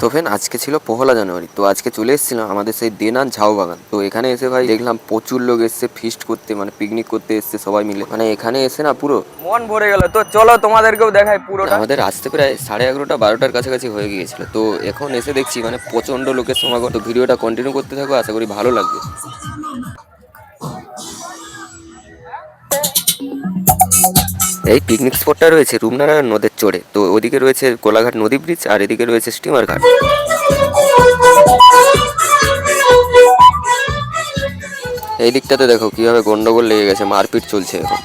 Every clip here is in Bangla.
তো ফ্রেন্ড আজকে ছিল 1 জানুয়ারি। তো আজকে চলে এসেছিলাম আমাদের সেই দেনান ঝাউ বাগান। তো এখানে এসে ভাই দেখলাম প্রচুর লোক এসছে ফিস্ট করতে, মানে পিকনিক করতে এসছে সবাই মিলে। মানে এখানে এসে না পুরো মন ভরে গেল। তো চলো তোমাদেরকেও দেখাই পুরোটা। আমাদের আসতে প্রায় 11:30-12টার কাছাকাছি হয়ে গিয়েছিল। তো এখন এসে দেখছি মানে প্রচন্ড লোকের সমাগম। তো ভিডিওটা কন্টিনিউ করতে থাকো, আশা করি ভালো লাগবে। এই পিকনিক স্পটটা রয়েছে রূপনারায়ণ নদের চড়ে। তো ওদিকে রয়েছে কোলাঘাট নদী ব্রিজ আর এদিকে রয়েছে স্টিমার ঘাট। এই দিকটাতে দেখো কিভাবে গন্ডগোল লেগে গেছে, মারপিট চলছে এখন।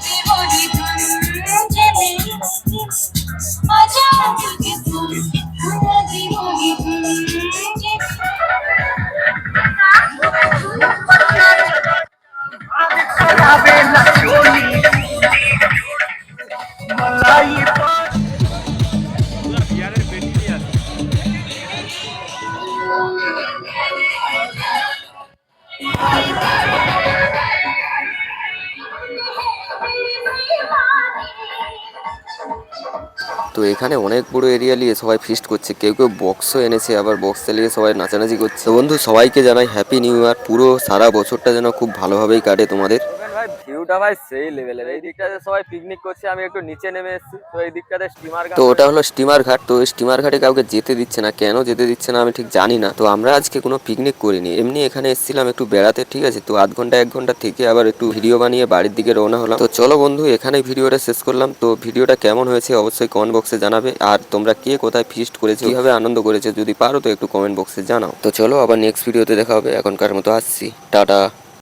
তো এখানে অনেক বড় এরিয়া নিয়ে সবাই ফিস্ট করছে, কেউ কেউ বক্সও এনেছে, আবার বক্স চালিয়ে সবাই নাচানাচি করছে। তো বন্ধু সবাইকে জানাই হ্যাপি নিউ ইয়ার। পুরো সারা বছরটা যেন খুব ভালোভাবেই কাটে তোমাদের। ভাই ভিউটা ভাই সেই লেভেলের। এই দিকটাতে সবাই পিকনিক করছে, আমি একটু নিচে নেমে এসেছি। তো এই দিকটাতে স্টিমার ঘাট তো ওটা হলো স্টিমার ঘাট। তো স্টিমার ঘাটে কাউকে যেতে দিচ্ছে না, কেন যেতে দিচ্ছে না আমি ঠিক জানি না। তো আমরা আজকে কোনো পিকনিক করিনি, এমনি এখানে এসেছিলাম একটু বেড়াতে, ঠিক আছে। তো আধ ঘন্টা 1 ঘন্টা থেকে আবার একটু ভিডিও বানিয়ে বাড়ির দিকে রওনা হলাম। তো চলো বন্ধু এখানেই ভিডিওটা শেষ করলাম। তো ভিডিওটা কেমন হয়েছে অবশ্যই কমেন্ট বক্সে জানাবে। আর তোমরা কে কোথায় ফিস্ট করেছো, কিভাবে আনন্দ করেছো, যদি পারো তো একটু কমেন্ট বক্সে জানাও। তো চলো আবার নেক্সট ভিডিওতে দেখা হবে। এখনকার মতো আসছি, টাটা।